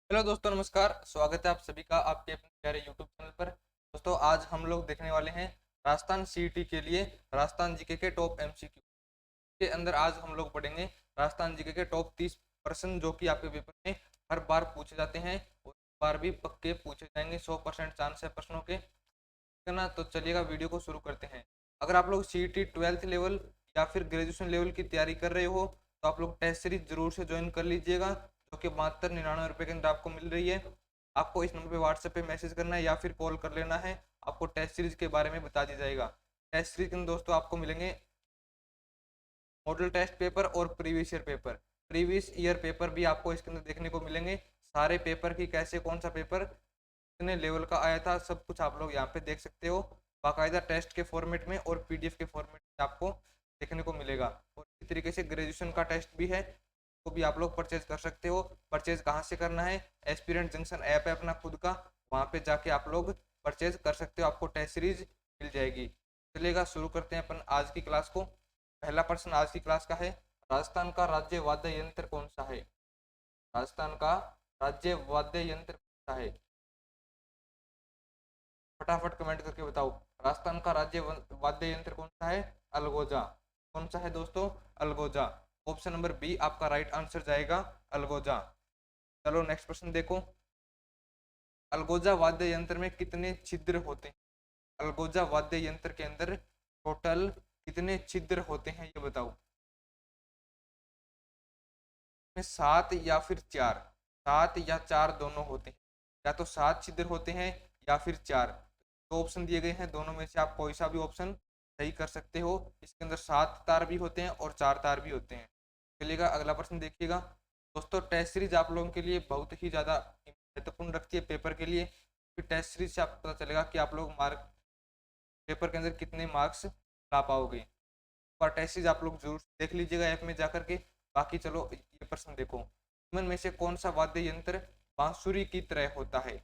Hello दोस्तों, नमस्कार। स्वागत है आप सभी का आपके अपने प्यारे यूट्यूब चैनल पर। दोस्तों, आज हम लोग देखने वाले हैं राजस्थान सीईटी के लिए राजस्थान जीके के टॉप एमसीक्यू के अंदर। आज हम लोग पढ़ेंगे राजस्थान जीके के टॉप 30 प्रश्न जो कि आपके पेपर में हर बार पूछे जाते हैं और इस बार भी पक्के पूछे जाएंगे। 100% चांस है प्रश्नों के, ठीक है ना। तो चलिएगा, वीडियो को शुरू करते हैं। अगर आप लोग सीईटी 12th लेवल या फिर ग्रेजुएशन लेवल की तैयारी कर रहे हो तो आप लोग टेस्ट सीरीज जरूर से ज्वाइन कर लीजिएगा, जो कि 72-99 रुपये के अंदर आपको मिल रही है। आपको इस नंबर पे व्हाट्सएप पे मैसेज करना है या फिर कॉल कर लेना है, आपको टेस्ट सीरीज के बारे में बता दिया जाएगा। टेस्ट सीरीज के अंदर दोस्तों आपको मिलेंगे मॉडल टेस्ट पेपर और previous year paper. Previous year paper भी आपको इसके अंदर देखने को मिलेंगे। सारे पेपर की कैसे कौन सा पेपर कितने लेवल का आया था सब कुछ आप लोग यहाँ पे देख सकते हो, बाकायदा टेस्ट के फॉर्मेट में और पीडीएफ के फॉर्मेट में आपको देखने को मिलेगा। और इसी तरीके से ग्रेजुएशन का टेस्ट भी है, तो भी आप लोग परचेज कर सकते हो। परचेज कहाँ से करना है? एस्पिरेंट जंक्शन ऐप है अपना खुद का, वहाँ पे जाके आप लोग परचेज कर सकते हो, आपको टेस्ट सीरीज मिल जाएगी। चलिएगा, शुरू करते हैं अपन आज की क्लास को। पहला प्रश्न आज की क्लास का है, राजस्थान का राज्य वाद्य यंत्र कौन सा है? राजस्थान का राज्य वाद्य यंत्र कौन सा है? फटाफट कमेंट करके बताओ। राजस्थान का राज्य वाद्य यंत्र कौन सा है? अलगोजा। कौन सा है दोस्तों? अलगोजा। ऑप्शन नंबर बी आपका राइट आंसर जाएगा, अलगोजा। चलो नेक्स्ट प्रश्न देखो। अलगोजा वाद्य यंत्र में कितने छिद्र होते हैं? अलगोजा वाद्य यंत्र के अंदर टोटल कितने छिद्र होते हैं ये बताओ। में 7 या फिर 4? 7 या 4 दोनों होते हैं, या तो 7 छिद्र होते हैं या फिर 4। दो ऑप्शन दिए गए हैं, दोनों में से आप कोई सा भी ऑप्शन सही कर सकते हो। इसके अंदर 7 तार भी होते हैं और 4 तार भी होते हैं। चलिएगा, अगला प्रश्न देखिएगा। दोस्तों, टेस्ट सीरीज आप लोगों के लिए बहुत ही ज़्यादा महत्वपूर्ण रखती है पेपर के लिए। फिर टेस्ट सीरीज से आपको पता चलेगा कि आप लोग मार्क पेपर के अंदर कितने मार्क्स ला पाओगे। और टेस्ट सीरीज आप लोग जरूर देख लीजिएगा ऐप में जाकर के। बाकी चलो ये प्रश्न देखो, निम्न में से कौन सा वाद्य यंत्र बांसुरी की तरह होता है?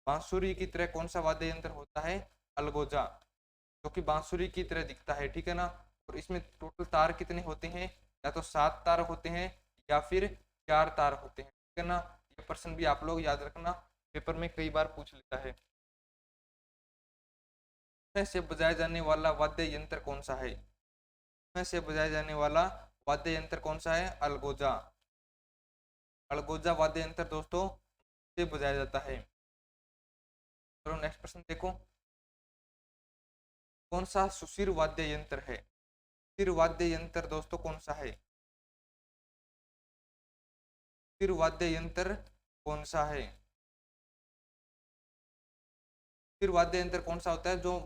बांसुरी की तरह कौन सा वाद्य यंत्र होता है? अलगोजा, जो कि बांसुरी की तरह दिखता है, ठीक है ना। और इसमें टोटल तार कितने होते हैं? या तो 7 तार होते हैं या फिर 4 तार होते हैं, ठीक है ना। ये प्रश्न भी आप लोग याद रखना, पेपर में कई बार पूछ लेता है। में से बजाया जाने वाला वाद्य यंत्र कौन सा है? में से बजाया जाने वाला वाद्य यंत्र कौन सा है? अलगोजा। अलगोजा वाद्य यंत्र दोस्तों से बजाया जाता है। चलो नेक्स्ट प्रश्न देखो। कौन सा सुशिर वाद्य यंत्र है? सुशिर वाद्य यंत्र दोस्तों कौन सा है? सुशिर वाद्य यंत्र कौन सा है? सुशिर वाद्य यंत्र कौन सा होता है जो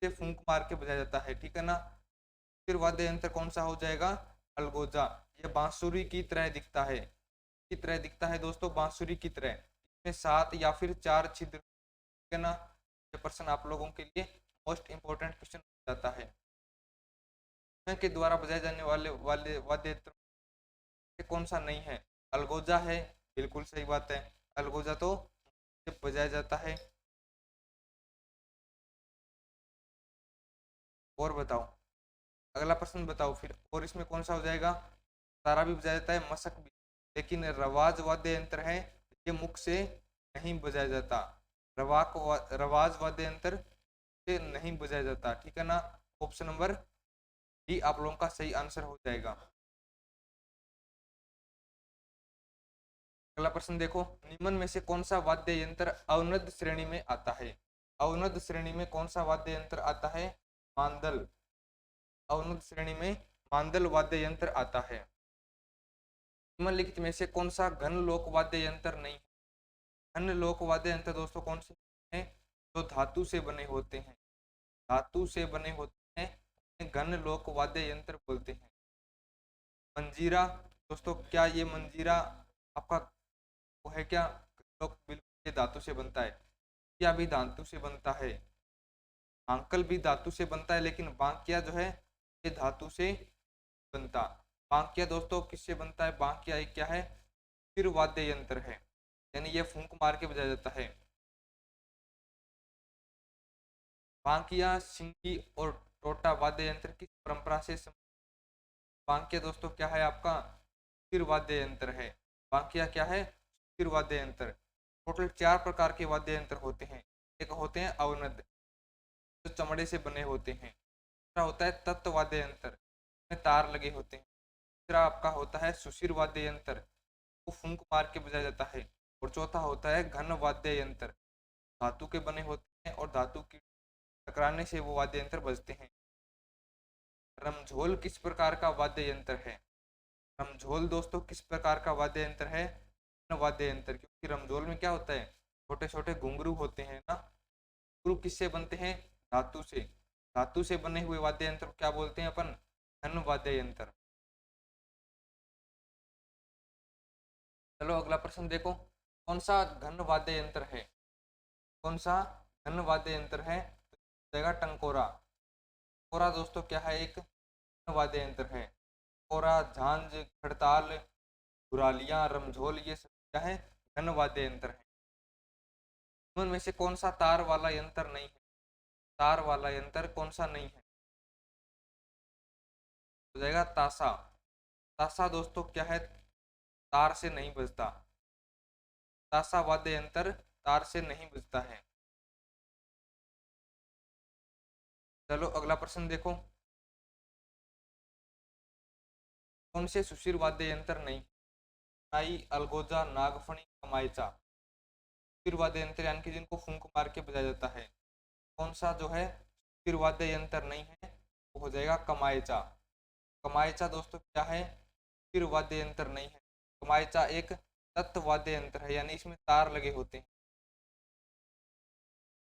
से फूंक मार के बजाया जाता है, ठीक है ना। सुशिर वाद्य यंत्र कौन सा हो जाएगा? अलगोजा। ये बांसुरी की तरह दिखता है, की तरह दिखता है दोस्तों, बांसुरी की तरह। इसमें 7 या फिर 4 छिद्र, ठीक है ना। ये प्रश्न आप लोगों के लिए मोस्ट इंपोर्टेंट क्वेश्चन हो जाता है। के द्वारा बजाए जाने वाले वाले वाद्य यंत्र कौन सा नहीं है? अलगोजा है, बिल्कुल सही बात है। अलगोजा तो बजाया जाता है। और बताओ, अगला प्रश्न बताओ फिर। और इसमें कौन सा हो जाएगा? तारा भी बजाया जाता है, मशक भी, लेकिन रवाज वाद्य यंत्र है, ये मुख से नहीं बजाया जाता। रवाज वाद्य यंत्र से नहीं बजाया जाता, ठीक है ना। ऑप्शन नंबर डी आप लोगों का सही आंसर हो जाएगा। अगला प्रश्न देखो, निम्न में से कौन सा वाद्य यंत्र अवनद श्रेणी में आता है? अवनद श्रेणी में कौन सा वाद्य यंत्र आता है? मांदल। अवनद श्रेणी में मांदल वाद्य यंत्र आता है। निम्नलिखित में से कौन सा घन लोक वाद्य यंत्र नहीं? घन लोक वाद्य यंत्र दोस्तों कौन से हैं? जो धातु से बने होते हैं, धातु से बने होते हैं, उन्हें घन लोक वाद्य यंत्र बोलते हैं। मंजीरा दोस्तों, क्या ये मंजीरा आपका वो है क्या? लोक बिल्कुल ये धातु से बनता है। क्या भी धातु से बनता है। अंकल भी धातु से बनता है, लेकिन बांकिया जो है ये धातु से बनता। बांकिया दोस्तों किससे बनता है? बांकिया एक क्या है? स्थिर वाद्य यंत्र है, यानी ये फूंक मार के बजाया जाता है। बांकिया, सिंगी और टोटा वाद्य यंत्र किस परंपरा से बांकिया दोस्तों क्या है? आपका स्थिर वाद्य यंत्र है। बांकिया क्या है? स्थिर वाद्य यंत्र। टोटल 4 प्रकार के वाद्य यंत्र होते हैं। एक होते हैं अवनद, जो चमड़े से बने होते हैं। दूसरा होता है तत्व वाद्य यंत्र, में तार लगे होते हैं। तीसरा आपका होता है सुशिर वाद्य यंत्र, वो फूंक मार के बजाया जाता है। और चौथा होता है घन वाद्य यंत्र, धातु के बने होते हैं और धातु की टकराने से वो वाद्य यंत्र बजते हैं। रमझोल किस प्रकार का वाद्य यंत्र है? रमझोल दोस्तों किस प्रकार का वाद्य यंत्र है? वाद्य यंत्र, क्योंकि रमझोल में क्या होता है, छोटे छोटे घुंघरू होते हैं ना। घुंघरू किससे बनते हैं? धातु से। धातु से बने हुए वाद्य यंत्र को क्या बोलते हैं अपन? घन वाद्य यंत्र। चलो अगला प्रश्न देखो, कौन सा घन वाद्य यंत्र है? कौन सा घन वाद्य यंत्र है? तो जाएगा टंकोरा। टंकोरा दोस्तों क्या है? एक घन वाद्य यंत्र है। टंकोरा, झांझ, खड़ताल, घुरालियां, रमझोल, ये सब क्या है? घन वाद्य यंत्र है। उनमें से कौन सा तार वाला यंत्र नहीं है? तार वाला यंत्र कौन सा नहीं है? हो जाएगा ताशा। ताशा दोस्तों क्या है? तार से नहीं बजता। ताशा वाद्य यंत्र तार से नहीं बजता है। चलो अगला प्रश्न देखो, कौन से सुशिर वाद्य यंत्र नहीं? नाई, अलगोजा, नागफणी, कमायचा। सुशिर वाद्य यंत्र यानी कि जिनको फूंक मार के बजाया जाता है। कौन सा जो है सुशिर वाद्य यंत्र नहीं है? वो हो जाएगा कमायचा। कमायचा दोस्तों क्या है? सुशिर वाद्य यंत्र नहीं है। कमायचा एक तत्व वाद्य यंत्र है, यानी इसमें तार लगे होते हैं।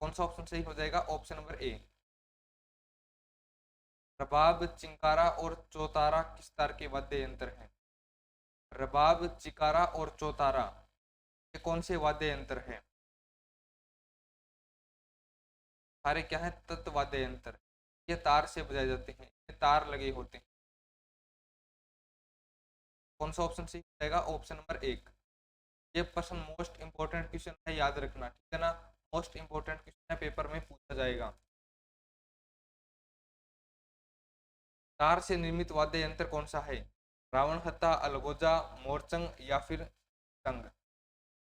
कौन सा ऑप्शन सही हो जाएगा? Option number A. रबाब, चिंकारा और चौतारा किस तार के वाद्य यंत्र हैं? रबाब, चिकारा और चौतारा ये कौन से वाद्य यंत्र हैं? सारे क्या है? तत्व वाद्य यंत्र। ये तार से बजाए जाते हैं, ये तार लगे होते हैं। कौन सा ऑप्शन सही हो जाएगा? ऑप्शन नंबर एक। ये प्रश्न मोस्ट इंपोर्टेंट क्वेश्चन है, याद रखना, ठीक है ना। मोस्ट इंपोर्टेंट क्वेश्चन है, पेपर में पूछा जाएगा। तार से निर्मित वाद्य यंत्र कौन सा है? रावण हत्था, अलगोजा, मोरचंग या फिर टंग।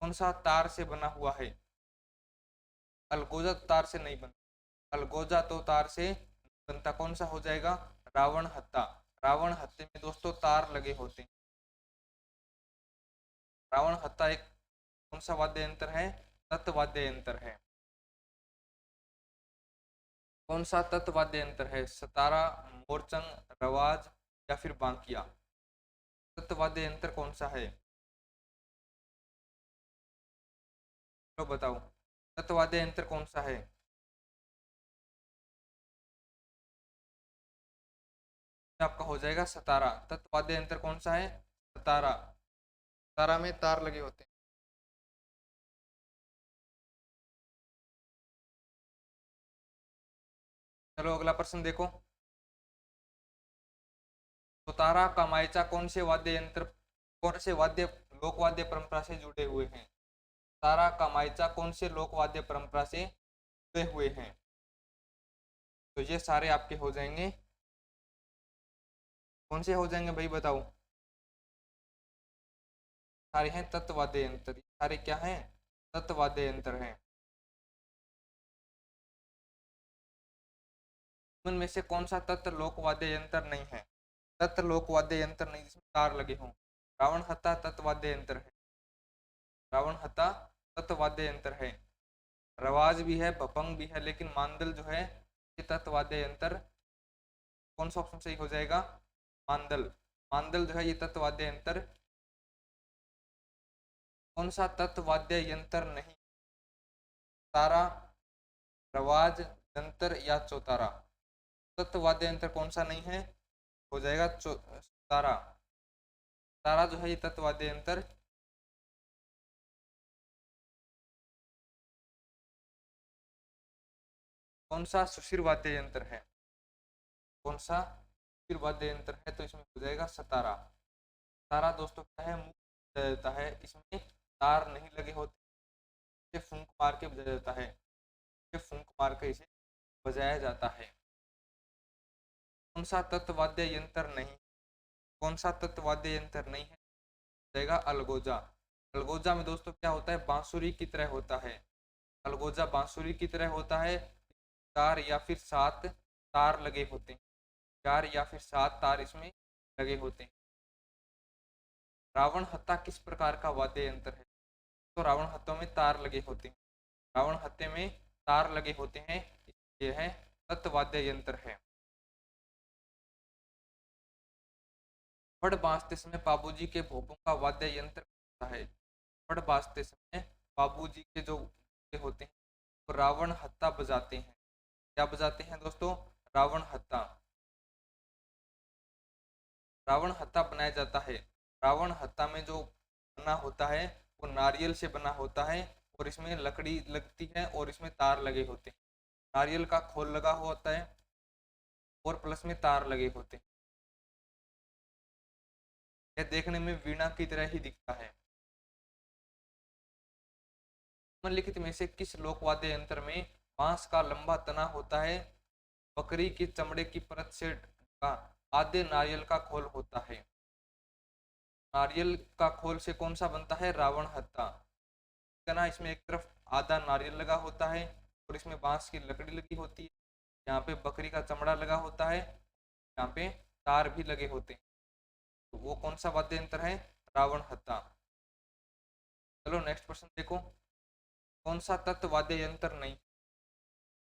कौन सा तार से बना हुआ है? अलगोजा तार से नहीं बनता। अलगोजा तो तार से बनता। कौन सा हो जाएगा? रावण हत्था। रावण हत्थे में दोस्तों तार लगे होते हैं। रावण हत्था एक कौन सा वाद्य यंत्र है? तत्व वाद्य यंत्र है। कौन सा तत्व वाद्य यंत्र है? सतारा, मोरचंग, रवाज या फिर बांकिया। तत्व वाद्य यंत्र कौन सा है? तो बताओ, तत्व वाद्य यंत्र कौन सा है? आपका हो जाएगा सतारा। तत्व वाद्य यंत्र कौन सा है? सतारा। सतारा में तार लगे होते हैं। चलो अगला प्रश्न देखो, तुतारा का मायचा कौन से वाद्य यंत्र, कौन से वाद्य लोक वाद्य परंपरा से जुड़े हुए हैं? तारा का मायचा कौन से लोक वाद्य परंपरा से जुड़े हुए हैं? तो ये सारे आपके हो जाएंगे, कौन से हो जाएंगे भाई बताओ? सारे हैं तत्व वाद्य यंत्र। सारे क्या हैं? तत्व वाद्य यंत्र हैं। उनमें से कौन सा तत्व लोक वाद्य यंत्र नहीं है? तत्व लोक वाद्य यंत्र नहीं जिसमें तार लगे हों। रावण हत्था तत्व वाद्य यंत्र है। रावण हत्था तत्व वाद्य यंत्र है। रवाज भी है, भपंग भी है, लेकिन मांदल जो है ये तत्व वाद्य यंत्र। कौन सा ऑप्शन सही हो जाएगा? मांदल। मांदल जो है ये तत्व वाद्य यंत्र। कौन सा तत्व वाद्य यंत्र नहीं? तारा, रवाज, जंतर या चौतारा। तत्व वाद्य यंत्र कौन सा नहीं है? हो जाएगा तारा। तारा जो है ये तत्व वाद्य यंत्र। कौन सा सुशिर वाद्य यंत्र है? कौन सा सुशिर वाद्य यंत्र है? तो इसमें हो जाएगा सतारा। तारा दोस्तों क्या है? मुक्त बजाया जाता है, इसमें तार नहीं लगे होते। इसे फूंक मार के बजाया जाता है। इसे फूंक मार के इसे बजाया जाता है। कौन सा तत्व वाद्य यंत्र नहीं? कौन सा तत्व वाद्य यंत्र नहीं है? जाएगा अलगोजा। अलगोजा में दोस्तों क्या होता है, बांसुरी की तरह होता है। अलगोजा बांसुरी की तरह होता है। 4 या फिर 7 तार लगे होते हैं। 4 या फिर 7 तार इसमें लगे होते हैं। रावण हत्था किस प्रकार का वाद्य यंत्र है? तो रावण हत्थों में तार लगे होते हैं। रावण हत्थे में तार लगे होते हैं, ये है तत्वाद्य यंत्र है। फड़ बाजते समय बाबूजी के भोपों का वाद्य यंत्र होता है। फड़ बाजते समय बाबूजी के जो होते हैं वो रावण हत्था बजाते हैं। क्या बजाते हैं दोस्तों? रावण हत्था। रावण हत्था बनाया जाता है। रावण हत्था में जो बना होता है वो नारियल से बना होता है और इसमें लकड़ी लगती है और इसमें तार लगे होते हैं। नारियल का खोल लगा हुआ होता है और प्लस में तार लगे होते हैं। यह देखने में वीणा की तरह ही दिखता है। निम्नलिखित में से किस लोकवाद्य यंत्र में बांस का लंबा तना होता है, बकरी की चमड़े की परत से ढका आधे नारियल का खोल होता है? नारियल का खोल से कौन सा बनता है? रावण हत्था। ना इसमें एक तरफ आधा नारियल लगा होता है और इसमें बांस की लकड़ी लगी होती है। यहाँ पे बकरी का चमड़ा लगा होता है, यहाँ पे तार भी लगे होते हैं। तो वो कौन सा वाद्य यंत्र है? रावण हत्था। चलो नेक्स्ट क्वेश्चन देखो। कौन सा तत्व वाद्य यंत्र नहीं?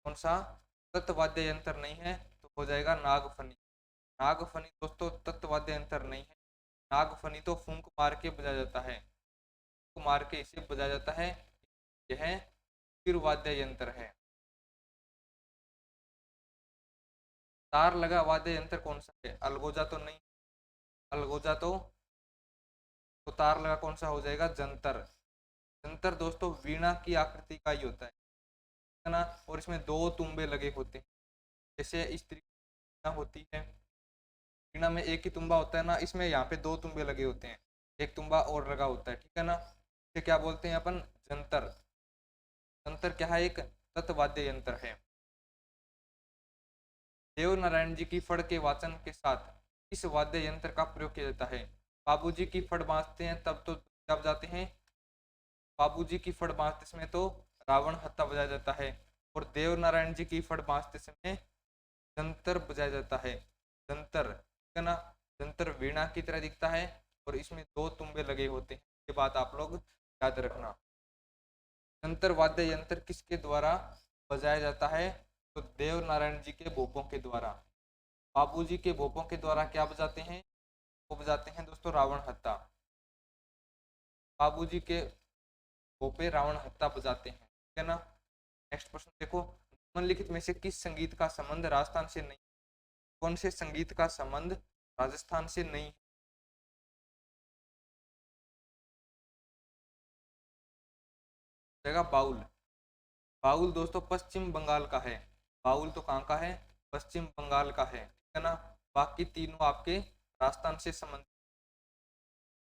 कौन सा तत्व वाद्य यंत्र नहीं है? तो हो जाएगा नागफनी। नागफनी दोस्तों तत्व वाद्य यंत्र नहीं है। नागफनी तो फूंक मार के बजाया जाता है, फूंक मार के इसे बजाया जाता है। यह फिर वाद्य यंत्र है। तार लगा वाद्य यंत्र कौन सा है? अलगोजा तो नहीं। अलगोजा तो तार लगा कौन सा हो जाएगा? जंतर। जंतर दोस्तों वीणा की आकृति का ही होता है ना, और इसमें 2 तुम्बे लगे होते हैं। जैसे इस तरीके होती है वीणा में एक ही तुम्बा होता है ना, इसमें यहाँ पे 2 तुम्बे लगे होते हैं, एक तुम्बा और लगा होता है, ठीक है ना। इसे क्या बोलते हैं अपन? जंतर। जंतर क्या है? एक तत्वाद्य यंत्र है। देव नारायण जी की फड़ के वाचन के साथ इस वाद्य यंत्र का प्रयोग किया जाता है। बाबूजी की फड़ बांधते हैं तब तो क्या बजाते हैं? बाबूजी की फड़ बांधते समय तो रावण हत्था बजाया जाता है, और देव नारायण जी की फड़ बांधते समय जंतर बजाया जाता है। जंतर, ठीक है ना। जंतर वीणा की तरह दिखता है और इसमें 2 तुम्बे लगे होते हैं। ये बात आप लोग याद रखना। जंतर वाद्य यंत्र किसके द्वारा बजाया जाता है? तो देव नारायण जी के भोपों के द्वारा। बाबूजी के भोपों के द्वारा क्या बजाते हैं? वो बजाते हैं दोस्तों रावण हत्था। बाबूजी के भोपे रावण हत्था बजाते हैं, ठीक है ना। नेक्स्ट प्रश्न देखो। निम्नलिखित में से किस संगीत का संबंध राजस्थान से नहीं? कौन से संगीत का संबंध राजस्थान से नहीं? जगह बाउल। बाउल दोस्तों पश्चिम बंगाल का है। बाउल तो कहाँ का है? पश्चिम बंगाल का है, ठीक है ना। बाकी तीनों आपके राजस्थान से संबंधित,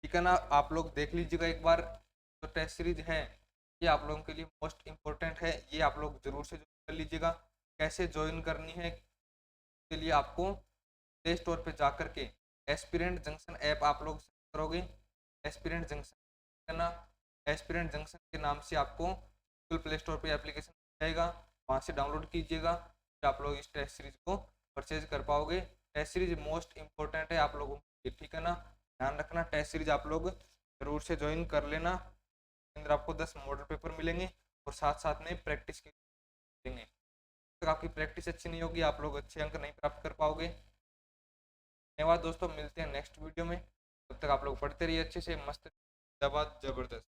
ठीक है ना। आप लोग देख लीजिएगा एक बार। जो टेस्ट सीरीज है ये आप लोगों के लिए मोस्ट इम्पोर्टेंट है, ये आप लोग जरूर से कर लीजिएगा। कैसे ज्वाइन करनी है के लिए आपको प्ले स्टोर पे जा करके एस्पिरेंट जंक्शन ऐप आप लोग करोगे। एस्पिरेंट जंक्शन, है ना। एस्पिरेंट जंक्शन के नाम से आपको गूगल प्ले स्टोर पे एप्लीकेशन जाएगा, वहाँ से डाउनलोड कीजिएगा, फिर आप लोग इस टेस्ट सीरीज को परचेज कर पाओगे। टेस्ट सीरीज मोस्ट इंपॉर्टेंट है आप लोगों के लिए, ठीक है ना। ध्यान रखना, टेस्ट सीरीज आप लोग जरूर से ज्वाइन कर लेना। अंदर आपको 10 मॉडल पेपर मिलेंगे और साथ साथ में प्रैक्टिस के मिलेंगे। तक आपकी प्रैक्टिस अच्छी नहीं होगी आप लोग अच्छे अंक नहीं प्राप्त कर पाओगे। धन्यवाद दोस्तों, मिलते हैं नेक्स्ट वीडियो में। तब तक आप लोग पढ़ते रहिए अच्छे से, मस्त जबरदस्त।